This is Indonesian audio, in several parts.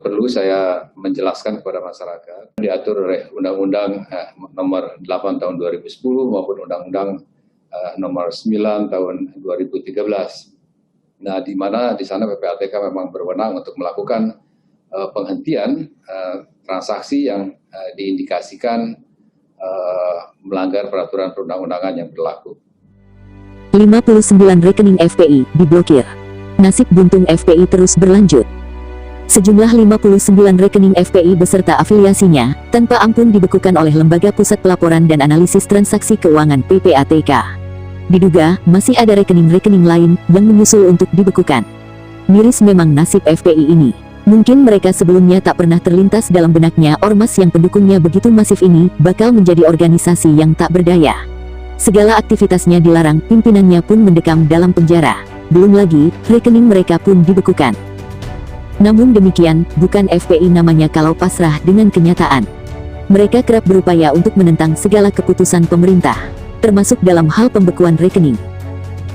perlu saya menjelaskan kepada masyarakat, diatur oleh Undang-Undang Nomor 8 Tahun 2010 maupun Undang-Undang Nomor 9 Tahun 2013. Nah, di mana di sana PPATK memang berwenang untuk melakukan penghentian transaksi yang diindikasikan melanggar peraturan perundang-undangan yang berlaku. 59 rekening FPI diblokir. Nasib buntung FPI terus berlanjut. Sejumlah 59 rekening FPI beserta afiliasinya tanpa ampun dibekukan oleh Lembaga Pusat Pelaporan dan Analisis Transaksi Keuangan PPATK. Diduga masih ada rekening-rekening lain yang menyusul untuk dibekukan. Miris memang nasib FPI ini. Mungkin mereka sebelumnya tak pernah terlintas dalam benaknya ormas yang pendukungnya begitu masif ini bakal menjadi organisasi yang tak berdaya. Segala aktivitasnya dilarang, pimpinannya pun mendekam dalam penjara. Belum lagi, rekening mereka pun dibekukan. Namun demikian, bukan FPI namanya kalau pasrah dengan kenyataan. Mereka kerap berupaya untuk menentang segala keputusan pemerintah, termasuk dalam hal pembekuan rekening.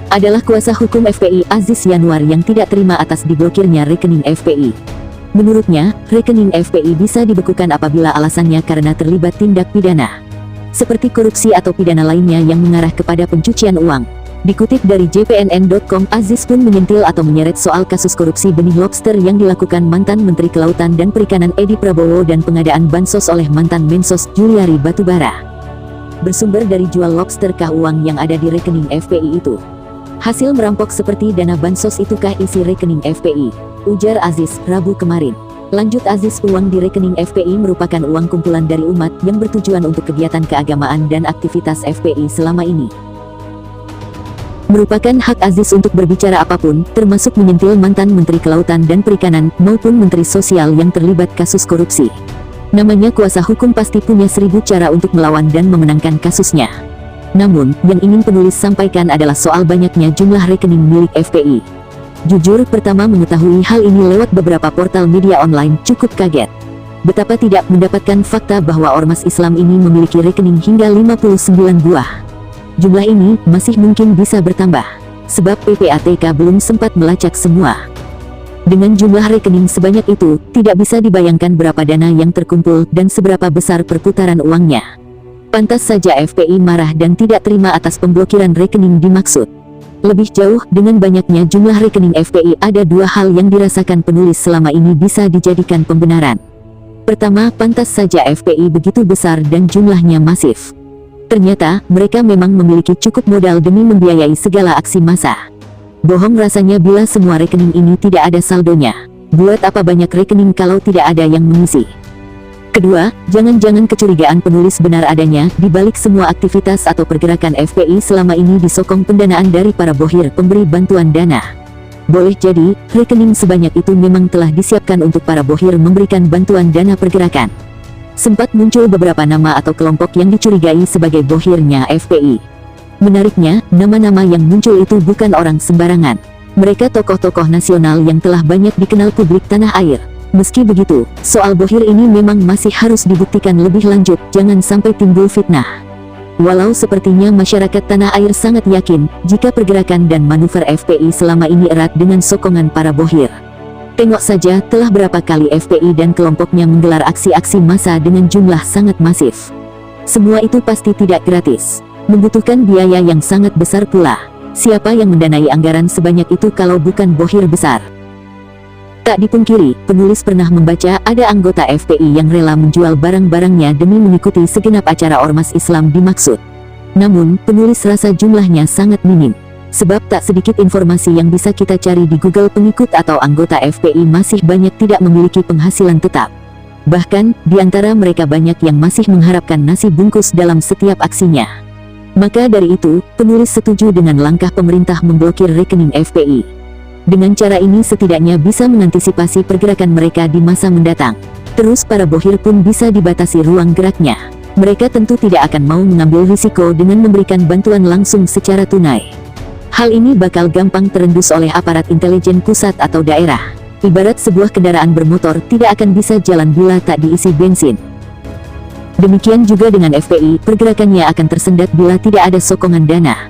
Adalah kuasa hukum FPI Aziz Yanuar yang tidak terima atas diblokirnya rekening FPI. Menurutnya, rekening FPI bisa dibekukan apabila alasannya karena terlibat tindak pidana, seperti korupsi atau pidana lainnya yang mengarah kepada pencucian uang. Dikutip dari jpnn.com, Aziz pun menyentil atau menyeret soal kasus korupsi benih lobster yang dilakukan mantan Menteri Kelautan dan Perikanan Edi Prabowo dan pengadaan bansos oleh mantan Mensos Juliari Batubara. Bersumber dari jual lobster kah uang yang ada di rekening FPI itu? Hasil merampok seperti dana bansos itukah isi rekening FPI? Ujar Aziz, Rabu kemarin. Lanjut Aziz, uang di rekening FPI merupakan uang kumpulan dari umat yang bertujuan untuk kegiatan keagamaan dan aktivitas FPI selama ini. Merupakan hak Aziz untuk berbicara apapun, termasuk menyentil mantan Menteri Kelautan dan Perikanan maupun Menteri Sosial yang terlibat kasus korupsi. Namanya kuasa hukum pasti punya 1000 cara untuk melawan dan memenangkan kasusnya. Namun, yang ingin penulis sampaikan adalah soal banyaknya jumlah rekening milik FPI. Jujur, pertama mengetahui hal ini lewat beberapa portal media online cukup kaget. Betapa tidak mendapatkan fakta bahwa ormas Islam ini memiliki rekening hingga 59 buah. Jumlah ini masih mungkin bisa bertambah, sebab PPATK belum sempat melacak semua. Dengan jumlah rekening sebanyak itu, tidak bisa dibayangkan berapa dana yang terkumpul dan seberapa besar perputaran uangnya. Pantas saja FPI marah dan tidak terima atas pemblokiran rekening dimaksud. Lebih jauh, dengan banyaknya jumlah rekening FPI ada dua hal yang dirasakan penulis selama ini bisa dijadikan pembenaran. Pertama, pantas saja FPI begitu besar dan jumlahnya masif. Ternyata, mereka memang memiliki cukup modal demi membiayai segala aksi massa. Bohong rasanya bila semua rekening ini tidak ada saldonya. Buat apa banyak rekening kalau tidak ada yang mengisi? Kedua, jangan-jangan kecurigaan penulis benar adanya di balik semua aktivitas atau pergerakan FPI selama ini disokong pendanaan dari para bohir pemberi bantuan dana. Boleh jadi, rekening sebanyak itu memang telah disiapkan untuk para bohir memberikan bantuan dana pergerakan. Sempat muncul beberapa nama atau kelompok yang dicurigai sebagai bohirnya FPI. Menariknya, nama-nama yang muncul itu bukan orang sembarangan. Mereka tokoh-tokoh nasional yang telah banyak dikenal publik tanah air. Meski begitu, soal bohir ini memang masih harus dibuktikan lebih lanjut, jangan sampai timbul fitnah. Walau sepertinya masyarakat tanah air sangat yakin, jika pergerakan dan manuver FPI selama ini erat dengan sokongan para bohir. Tengok saja telah berapa kali FPI dan kelompoknya menggelar aksi-aksi massa dengan jumlah sangat masif. Semua itu pasti tidak gratis, membutuhkan biaya yang sangat besar pula. Siapa yang mendanai anggaran sebanyak itu kalau bukan bohir besar? Tak dipungkiri, penulis pernah membaca ada anggota FPI yang rela menjual barang-barangnya demi mengikuti segenap acara ormas Islam dimaksud. Namun, penulis rasa jumlahnya sangat minim. Sebab tak sedikit informasi yang bisa kita cari di Google pengikut atau anggota FPI masih banyak tidak memiliki penghasilan tetap. Bahkan, di antara mereka banyak yang masih mengharapkan nasi bungkus dalam setiap aksinya. Maka dari itu, penulis setuju dengan langkah pemerintah memblokir rekening FPI. Dengan cara ini setidaknya bisa mengantisipasi pergerakan mereka di masa mendatang. Terus para bohir pun bisa dibatasi ruang geraknya. Mereka tentu tidak akan mau mengambil risiko dengan memberikan bantuan langsung secara tunai. Hal ini bakal gampang terendus oleh aparat intelijen pusat atau daerah. Ibarat sebuah kendaraan bermotor tidak akan bisa jalan bila tak diisi bensin. Demikian juga dengan FPI, pergerakannya akan tersendat bila tidak ada sokongan dana.